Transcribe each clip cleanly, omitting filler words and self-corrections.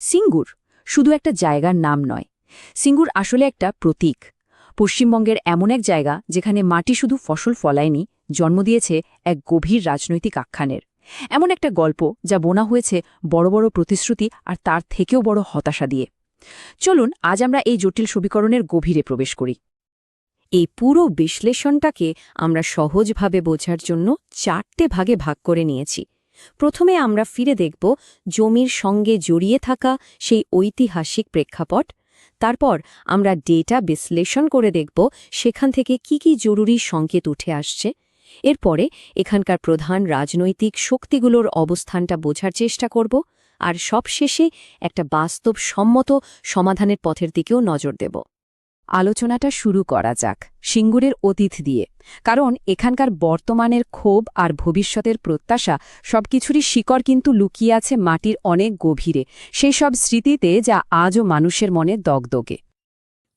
সিঙ্গুর শুধু একটা জায়গার নাম নয়, সিঙ্গুর আসলে একটা প্রতীক। পশ্চিমবঙ্গের এমন এক জায়গা যেখানে মাটি শুধু ফসল ফলায়নি, জন্ম দিয়েছে এক গভীর রাজনৈতিক আখ্যানের। এমন একটা গল্প যা বোনা হয়েছে বড় বড় প্রতিশ্রুতি আর তার থেকেও বড় হতাশা দিয়ে। চলুন আজ আমরা এই জটিল সমীকরণের গভীরে প্রবেশ করি। এই পুরো বিশ্লেষণটাকে আমরা সহজভাবে বোঝার জন্য 4টে ভাগে ভাগ করে নিয়েছি। প্রথমে আমরা ফিরে দেখব জমির সঙ্গে জড়িয়ে থাকা সেই ঐতিহাসিক প্রেক্ষাপট। তারপর আমরা ডেটা বিশ্লেষণ করে দেখব সেখান থেকে কি কি জরুরি সংকেত উঠে আসছে। এরপরে এখানকার প্রধান রাজনৈতিক শক্তিগুলোর অবস্থানটা বোঝার চেষ্টা করব, আর সবশেষে একটা বাস্তবসম্মত সমাধানের পথের দিকেও নজর দেব। আলোচনাটা শুরু করা যাক সিঙ্গুরের অতীত দিয়ে, কারণ এখানকার বর্তমানের ক্ষোভ আর ভবিষ্যতের প্রত্যাশা সবকিছুরই শিকড় কিন্তু লুকিয়ে আছে মাটির অনেক গভীরে, সেই সব স্মৃতিতে যা আজও মানুষের মনে দগদগে।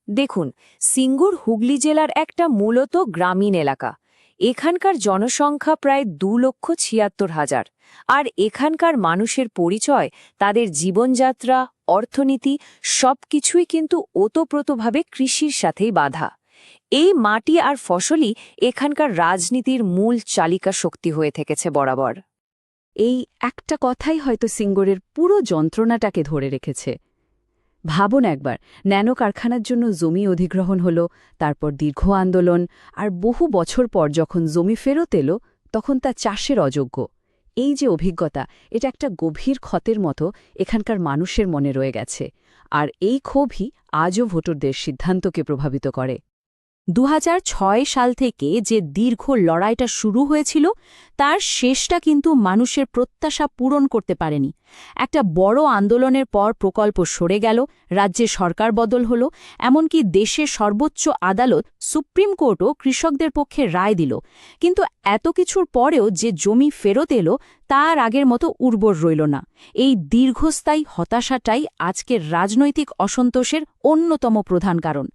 দেখুন, সিঙ্গুর হুগলি জেলার একটা মূলত গ্রামীণ এলাকা। এখানকার জনসংখ্যা প্রায় 2,76,000, আর এখানকার মানুষের পরিচয়, তাদের জীবনযাত্রা, অর্থনীতি সবকিছুই কিন্তু ওতপ্রোতভাবে কৃষির সাথেই বাঁধা। এই মাটি আর ফসলই এখানকার রাজনীতির মূল চালিকা শক্তি হয়ে থেকেছে বরাবর। এই একটা কথাই হয়তো সিঙ্গুরের পুরো যন্ত্রণাটাকে ধরে রেখেছে। ভাবুন একবার, ন্যানো কারখানার জন্য জমি অধিগ্রহণ হল, তারপর দীর্ঘ আন্দোলন, আর বহু বছর পর যখন জমি ফেরত এলো তখন তা চাষের অযোগ্য। এই যে অভিজ্ঞতা, এটা একটা গভীর ক্ষতের মতো এখানকার মানুষের মনে রয়ে গেছে, আর এই ক্ষোভই আজও ভোটারদের সিদ্ধান্তকে প্রভাবিত করে। 2006 সাল থেকে যে দীর্ঘ লড়াইটা শুরু হয়েছিল, তার শেষটা কিন্তু মানুষের প্রত্যাশা পূরণ করতে পারেনি। একটা বড় আন্দোলনের পর প্রকল্প সরে গেল, রাজ্যে সরকার বদল হল, এমনকি দেশের সর্বোচ্চ আদালত সুপ্রিম কোর্টও কৃষকদের পক্ষে রায় দিল। কিন্তু এত কিছুর পরেও যে জমি ফেরত এলো, তার আগের মতো উর্বর রইল না। এই দীর্ঘস্থায়ী হতাশাটাই আজকের রাজনৈতিক অসন্তোষের অন্যতম প্রধান কারণ।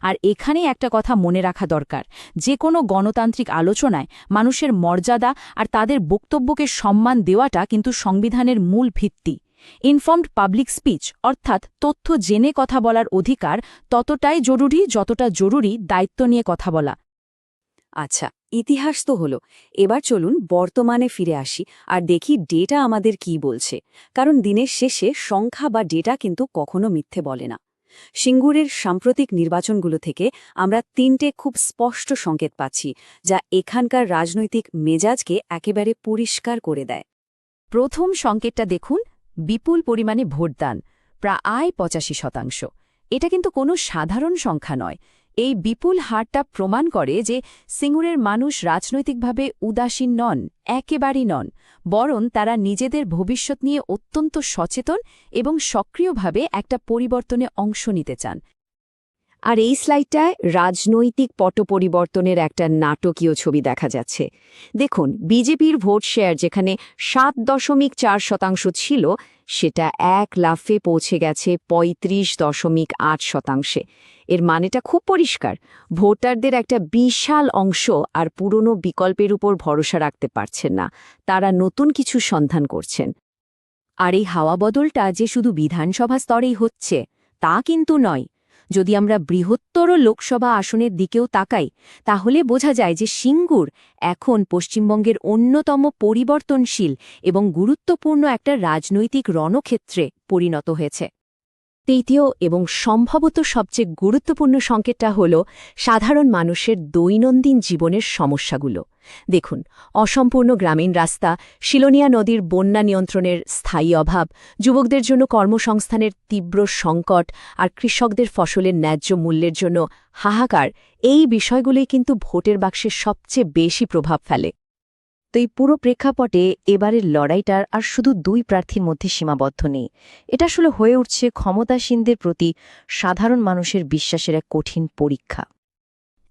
আর এখানে একটা কথা মনে রাখা দরকার, যে কোনো গণতান্ত্রিক আলোচনায় মানুষের মর্যাদা আর তাদের বক্তব্যকে সম্মান দেওয়াটা কিন্তু সংবিধানের মূল ভিত্তি। ইনফর্মড পাবলিক স্পিচ, অর্থাৎ তথ্য জেনে কথা বলার অধিকার ততটাই জরুরি যতটা জরুরি দায়িত্ব নিয়ে কথা বলা। আচ্ছা, ইতিহাস তো হলো, এবার চলুন বর্তমানে ফিরে আসি আর দেখি ডেটা আমাদের কি বলছে। কারণ দিনের শেষে সংখ্যা বা ডেটা কিন্তু কখনো মিথ্যে বলে না। সিঙ্গুরের সাম্প্রতিক নির্বাচনগুলো থেকে আমরা 3টে খুব স্পষ্ট সংকেত পাচ্ছি, যা এখানকার রাজনৈতিক মেজাজকে একেবারে পরিষ্কার করে দেয়। প্রথম সংকেতটা দেখুন, বিপুল পরিমাণে ভোটদান, প্রায় 85%। এটা কিন্তু কোনো সাধারণ সংখ্যা নয়। এই বিপুল হারটা প্রমাণ করে যে সিঙ্গুরের মানুষ রাজনৈতিকভাবে উদাসীন নন, একেবারেই নন, বরং তারা নিজেদের ভবিষ্যৎ নিয়ে অত্যন্ত সচেতন এবং সক্রিয়ভাবে একটা পরিবর্তনে অংশ নিতে চান। আর এই স্লাইডটায় রাজনৈতিক পট পরিবর্তনের একটা নাটকীয় ছবি দেখা যাচ্ছে। দেখুন, বিজেপির ভোট শেয়ার যেখানে 7.4% ছিল, সেটা এক লাফে পৌঁছে গেছে 35.8%। এর মানেটা খুব পরিষ্কার, ভোটারদের একটা বিশাল অংশ আর পুরনো বিকল্পের উপর ভরসা রাখতে পারছেন না, তারা নতুন কিছু সন্ধান করছেন। আর এই হাওয়া বদলটা যে শুধু বিধানসভা স্তরেই হচ্ছে তা কিন্তু নয়। যদি আমরা বৃহত্তর লোকসভা আসনের দিকেও তাকাই, তাহলে বোঝা যায় যে সিঙ্গুর এখন পশ্চিমবঙ্গের অন্যতম পরিবর্তনশীল এবং গুরুত্বপূর্ণ একটা রাজনৈতিক রণক্ষেত্রে পরিণত হয়েছে। তৃতীয় এবং সম্ভবত সবচেয়ে গুরুত্বপূর্ণ সংকেতটা হল সাধারণ মানুষের দৈনন্দিন জীবনের সমস্যাগুলো। দেখুন, অসম্পূর্ণ গ্রামীণ রাস্তা, শিলোনিয়া নদীর বন্যা নিয়ন্ত্রণের স্থায়ী অভাব, যুবকদের জন্য কর্মসংস্থানের তীব্র সংকট, আর কৃষকদের ফসলের ন্যায্য মূল্যের জন্য হাহাকার, এই বিষয়গুলোই কিন্তু ভোটের বাক্সে সবচেয়ে বেশি প্রভাব ফেলে। তো এই পুরো প্রেক্ষাপটে এবারের লড়াইটার আর শুধু 2 প্রার্থীর মধ্যে সীমাবদ্ধ নেই, এটা আসলে হয়ে উঠছে ক্ষমতাসীনদের প্রতি সাধারণ মানুষের বিশ্বাসের এক কঠিন পরীক্ষা।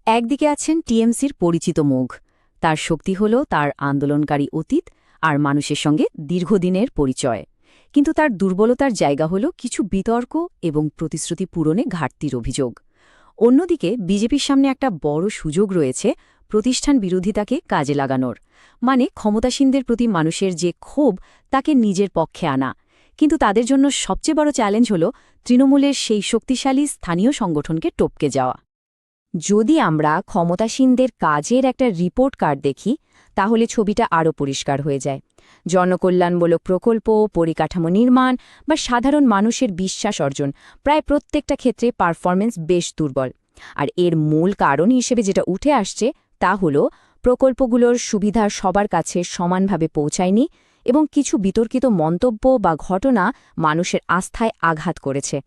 একদিকে আছেন টিএমসির পরিচিত মুখ, তার শক্তি হল তার আন্দোলনকারী অতীত আর মানুষের সঙ্গে দীর্ঘদিনের পরিচয়। কিন্তু তার দুর্বলতার জায়গা হল কিছু বিতর্ক এবং প্রতিশ্রুতি পূরণে ঘাটতির অভিযোগ। অন্যদিকে বিজেপির সামনে একটা বড় সুযোগ রয়েছে প্রতিষ্ঠান বিরোধিতাকে কাজে লাগানোর, মানে ক্ষমতাসীনদের প্রতি মানুষের যে ক্ষোভ তাকে নিজের পক্ষে আনা। কিন্তু তাদের জন্য সবচেয়ে বড় চ্যালেঞ্জ হল তৃণমূলের সেই শক্তিশালী স্থানীয় সংগঠনকে টপকে যাওয়া। যদি আমরা ক্ষমতাসীনদের কাজের একটা রিপোর্ট কার্ড দেখি তাহলে ছবিটা আরও পরিষ্কার হয়ে যায়। জনকল্যাণমূলক প্রকল্প, পরিকাঠামো নির্মাণ বা সাধারণ মানুষের বিশ্বাস অর্জন, প্রায় প্রত্যেকটা ক্ষেত্রে পারফরমেন্স বেশ দুর্বল। আর এর মূল কারণ হিসেবে যেটা উঠে আসছে তা হল প্রকল্পগুলোর সুবিধা সবার কাছে সমানভাবে পৌঁছায়নি এবং কিছু বিতর্কিত মন্তব্য বা ঘটনা মানুষের আস্থায় আঘাত করেছে।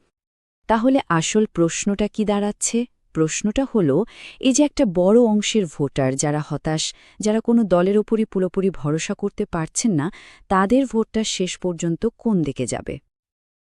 তাহলে আসল প্রশ্নটা কি দাঁড়াচ্ছে? প্রশ্নটা হলো, এই যে একটা বড় অংশের ভোটার যারা হতাশ, যারা কোনো দলের ওপরই পুরোপুরি ভরসা করতে পারছেন না, তাদের ভোটটা শেষ পর্যন্ত কোন দিকে যাবে?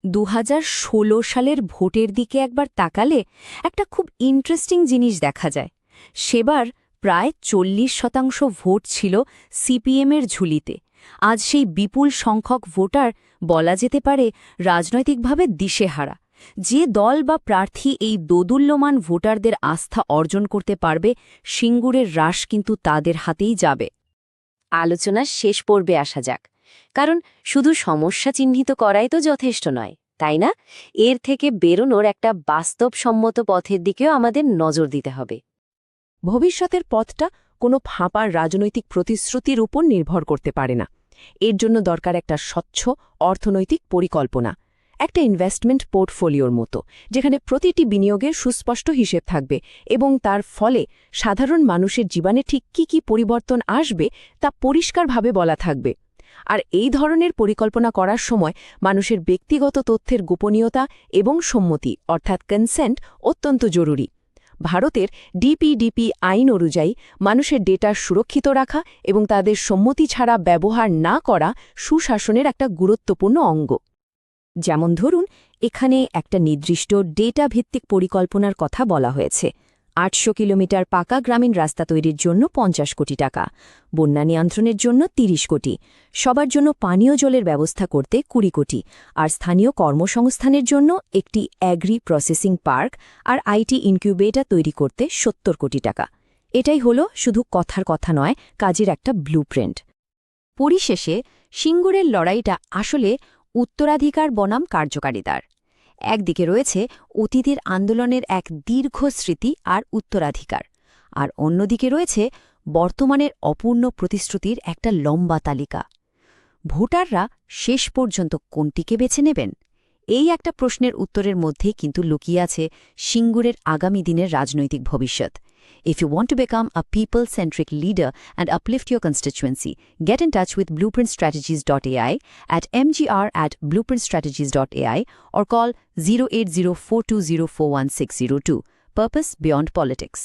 2016 সালের ভোটের দিকে একবার তাকালে একটা খুব ইন্টারেস্টিং জিনিস দেখা যায়। সেবার প্রায় 40% ভোট ছিল সিপিএমের ঝুলিতে। আজ সেই বিপুল সংখ্যক ভোটার বলা যেতে পারে রাজনৈতিকভাবে দিশেহারা। যে দল বা প্রার্থী এই দোদুল্যমান ভোটারদের আস্থা অর্জন করতে পারবে, সিঙ্গুরের হ্রাস কিন্তু তাদের হাতেই যাবে। আলোচনার শেষ পর্বে আসা যাক, কারণ শুধু সমস্যা চিহ্নিত করাই তো যথেষ্ট নয়, তাই না? এর থেকে বেরোনোর একটা বাস্তবসম্মত পথের দিকেও আমাদের নজর দিতে হবে। ভবিষ্যতের পথটা কোনো ফাঁপার রাজনৈতিক প্রতিশ্রুতির উপর নির্ভর করতে পারে না। এর জন্য দরকার একটা স্বচ্ছ অর্থনৈতিক পরিকল্পনা, একটা ইনভেস্টমেন্ট পোর্টফোলিওর মতো, যেখানে প্রতিটি বিনিয়োগের সুস্পষ্ট হিসেব থাকবে এবং তার ফলে সাধারণ মানুষের জীবনে ঠিক কী পরিবর্তন আসবে তা পরিষ্কারভাবে বলা থাকবে। আর এই ধরনের পরিকল্পনা করার সময় মানুষের ব্যক্তিগত তথ্যের গোপনীয়তা এবং সম্মতি অর্থাৎ কনসেন্ট অত্যন্ত জরুরি। ভারতের ডিপিডিপি আইন অনুযায়ী মানুষের ডেটা সুরক্ষিত রাখা এবং তাদের সম্মতি ছাড়া ব্যবহার না করা সুশাসনের একটা গুরুত্বপূর্ণ অঙ্গ। যেমন ধরুন, এখানে একটা নির্দিষ্ট ডেটা ভিত্তিক পরিকল্পনার কথা বলা হয়েছে। 800 কিলোমিটার পাকা গ্রামীণ রাস্তা তৈরির জন্য 50 কোটি টাকা, বন্যা নিয়ন্ত্রণের জন্য 30 কোটি, সবার জন্য পানীয় জলের ব্যবস্থা করতে 20 কোটি, আর স্থানীয় কর্মসংস্থানের জন্য একটি অ্যাগ্রি প্রসেসিং পার্ক আর আইটি ইনকিউবেটর তৈরি করতে 70 কোটি টাকা। এটাই হলো শুধু কথার কথা নয়, কাজের একটা ব্লুপ্রিন্ট। পরিশেষে সিঙ্গুরের লড়াইটা আসলে উত্তরাধিকার বনাম কার্যকারিতার। একদিকে রয়েছে অতীতের আন্দোলনের এক দীর্ঘ স্মৃতি আর উত্তরাধিকার, আর অন্যদিকে রয়েছে বর্তমানের অপূর্ণ প্রতিশ্রুতির একটা লম্বা তালিকা। ভোটাররা শেষ পর্যন্ত কোনটিকে বেছে নেবেন? এই একটা প্রশ্নের উত্তরের মধ্যেই কিন্তু লুকিয়ে আছে সিঙ্গুরের আগামী দিনের রাজনৈতিক ভবিষ্যৎ। If you want to become a people-centric leader and uplift your constituency, get in touch with blueprintstrategies.ai at mgr@blueprintstrategies.ai or call 08042041602. Purpose Beyond Politics.